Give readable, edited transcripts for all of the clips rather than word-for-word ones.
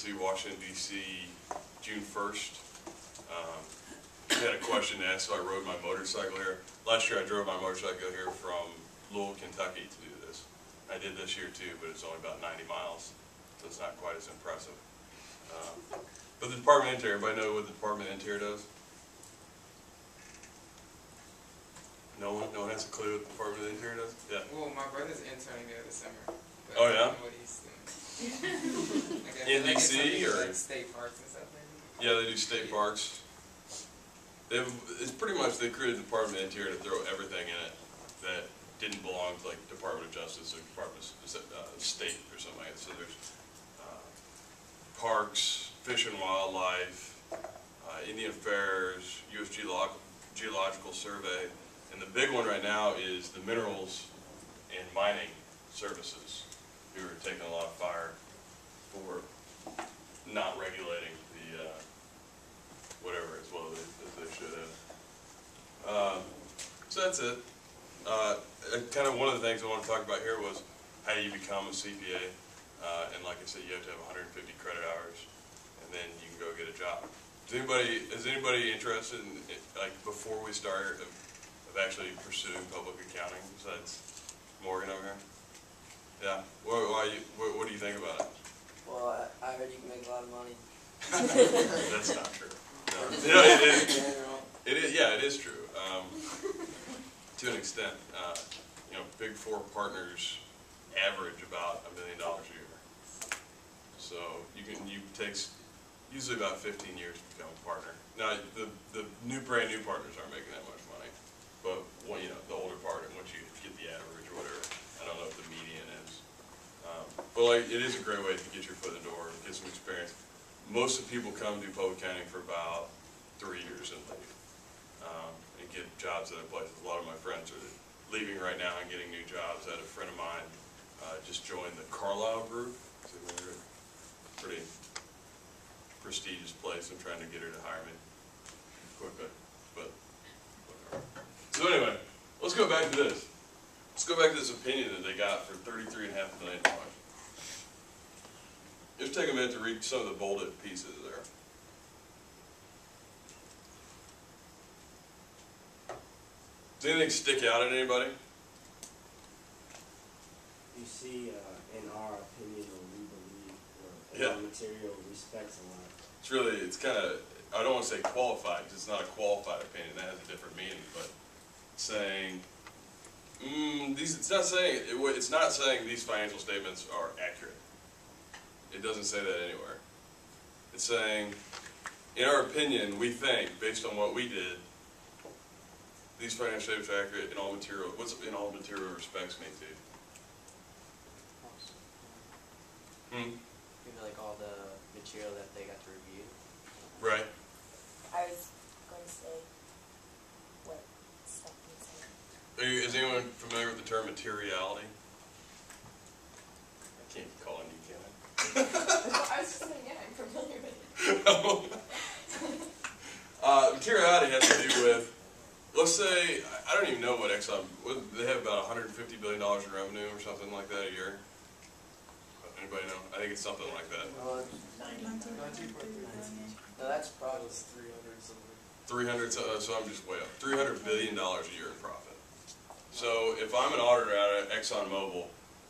to Washington, D.C. June 1st. I had a question to ask, so I rode my motorcycle here. Last year I drove my motorcycle here from Louisville, Kentucky to do this. I did this year too, but it's only about 90 miles, so it's not quite as impressive. But the Department of Interior, everybody know what the Department of Interior does? No one has a clue what the Department of Interior does? Yeah. Well, my brother's interning there this summer. Oh yeah? What he's doing. In D.C. or? Like state parks and stuff maybe? Yeah, they do state parks. It's pretty much, they created the Department of Interior to throw everything in it that didn't belong to like Department of Justice or Department of State or something like that. So there's parks, fish and wildlife, Indian Affairs, U.S. Geological Survey, and the big one right now is the Minerals and Mining Services, who are taking a lot of fire for not regulating the whatever as well as they should have. So that's it. Kind of one of the things I want to talk about here was how you become a CPA. And like I said, you have to have 150 credit hours, and then you can go get a job. Is anybody interested in, like, before we start, of actually pursuing public accounting besides Morgan over here? Yeah. What do you think about it? Well, I heard you can make a lot of money. That's not true. No. You know, it is. Yeah, it is true. To an extent, you know, Big Four partners average about $1 million a year. So you takes usually about 15 years to become a partner. Now the brand new partners aren't making that much money, but when, you know, the older partner, once you get the average or whatever, I don't know what the median is. But like, it is a great way to get your foot in the door, get some experience. Most of the people come do public accounting for about 3 years and leave, and get jobs at other places. A lot of my friends are leaving right now and getting new jobs. I had a friend of mine just joined the Carlisle group. So they're a pretty prestigious place. I'm trying to get her to hire me quickly, but whatever. So anyway, let's go back to this. Let's go back to this opinion that they got for $33.5 million. Just take a minute to read some of the bolded pieces there. Does anything stick out at anybody? You see, in our opinion, or we believe, or Yeah. our material respects a lot. It's really, it's kind of, I don't want to say qualified, because it's not a qualified opinion, that has a different meaning, but saying, it's not saying these financial statements are accurate. It doesn't say that anywhere. It's saying, in our opinion, we think, based on what we did, these financial statements are accurate in all material, what's in all material respects mean to you? Maybe like all the material that they got to review. Right. I was going to say what stuff you said. Is anyone familiar with the term materiality? I can't call on you, can I? I was just saying, yeah, I'm familiar with it. Materiality has to do with, let's say, I don't even know what Exxon, they have about $150 billion in revenue or something like that a year. Anybody know? I think it's something like that. No, that's probably 300, so I'm just way up. $300 billion a year in profit. So if I'm an auditor out at ExxonMobil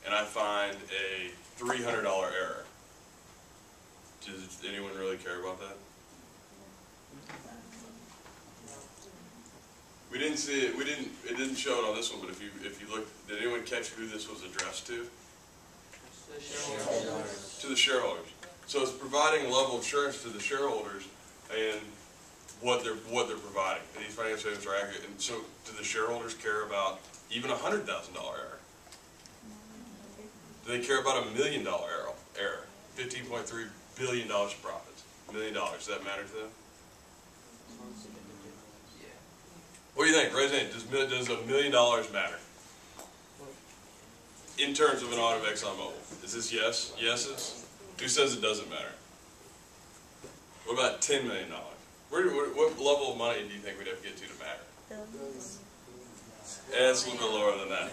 and I find a $300 error, does anyone really care about that? We didn't see it. It didn't show it on this one. But if you look, did anyone catch who this was addressed to? the shareholders. To the shareholders. So it's providing a level of assurance to the shareholders and what they're providing. And these financial statements are accurate. And so, do the shareholders care about even a $100,000 error? Do they care about $1 million error? $15.3 billion profits. $1 million. Does that matter to them? What do you think? Raise your hand. Does $1 million matter? In terms of an audit of ExxonMobil. Is this yes? Yeses? Who says it doesn't matter? What about $10 million? What level of money do you think we'd have to get to matter? Yeah, it's a little bit lower than that.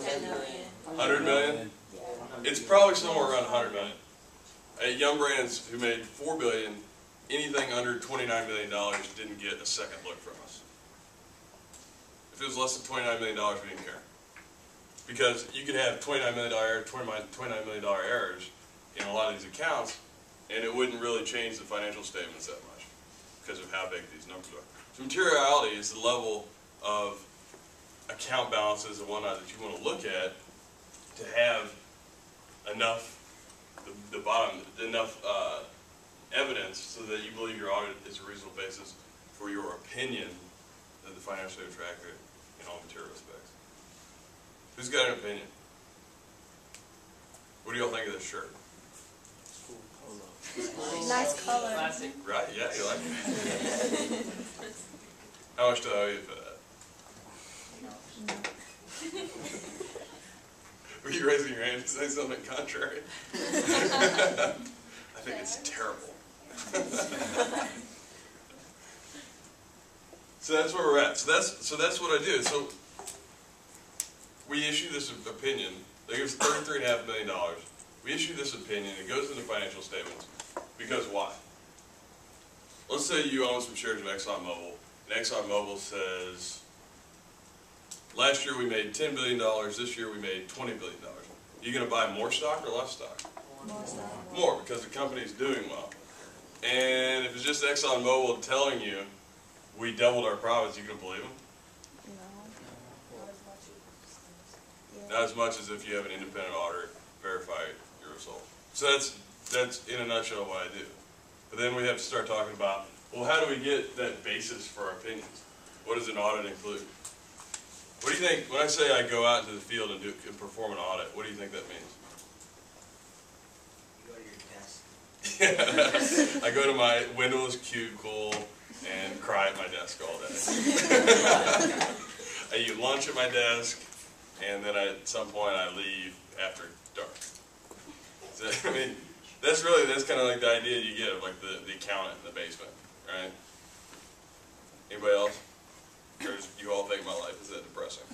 10 million. 100 million? It's probably somewhere around 100 million. At Young Brands, who made $4 billion, anything under $29 million didn't get a second look from us. If it was less than $29 million, we didn't care. Because you could have $29 million errors in a lot of these accounts, and it wouldn't really change the financial statements that much because of how big these numbers are. So materiality is the level of account balances and whatnot that you want to look at to have enough, enough evidence so that you believe your audit is a reasonable basis for your opinion that the financial statements are accurate in all material respects. Who's got an opinion? What do y'all think of this shirt? Nice color. Classic. Right? Yeah, you like it? How much do I owe you for that? Were you raising your hand to say something contrary? I think it's terrible. So that's where we're at. So that's what I do. So we issue this opinion. They give us $33.5 million. We issue this opinion. It goes into financial statements. Because why? Let's say you own some shares of ExxonMobil, and ExxonMobil says, last year we made $10 billion, this year we made $20 billion. Are you going to buy more stock or less stock? More stock. More, because the company's doing well. And if it's just ExxonMobil telling you, we doubled our profits, you going to believe them? No. Not as much. Yeah. Not as much as if you have an independent auditor verify your result. So that's in a nutshell what I do. But then we have to start talking about, well, how do we get that basis for our opinions? What does an audit include? What do you think, when I say I go out into the field and perform an audit, what do you think that means? You go to your desk. I go to my windowless cubicle and cry at my desk all day. I eat lunch at my desk, and then at some point I leave after dark. So, I mean, that's kind of like the idea you get of like the accountant in the basement, right? Anybody else? Or does you all think my life is that depressing?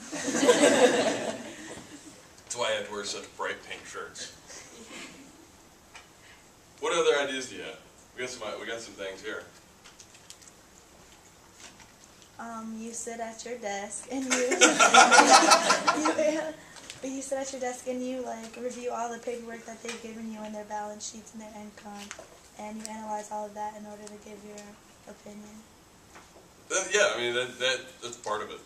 That's why I have to wear such bright pink shirts. What other ideas do you have? We got some things here. You sit at your desk and you sit at your desk and you like review all the paperwork that they've given you and their balance sheets and their income, and you analyze all of that in order to give your opinion. Yeah, I mean that's part of it.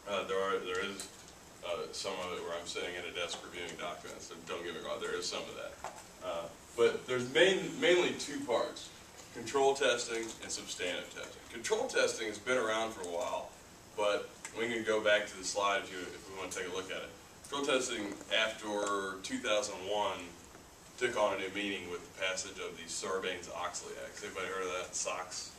There is some of it where I'm sitting at a desk reviewing documents. So don't get me wrong, there is some of that. But there's mainly two parts: control testing and substantive testing. Control testing has been around for a while, but we can go back to the slide if we want to take a look at it. Control testing after 2001 took on a new meaning with the passage of the Sarbanes-Oxley Act. Anybody heard of that? SOX?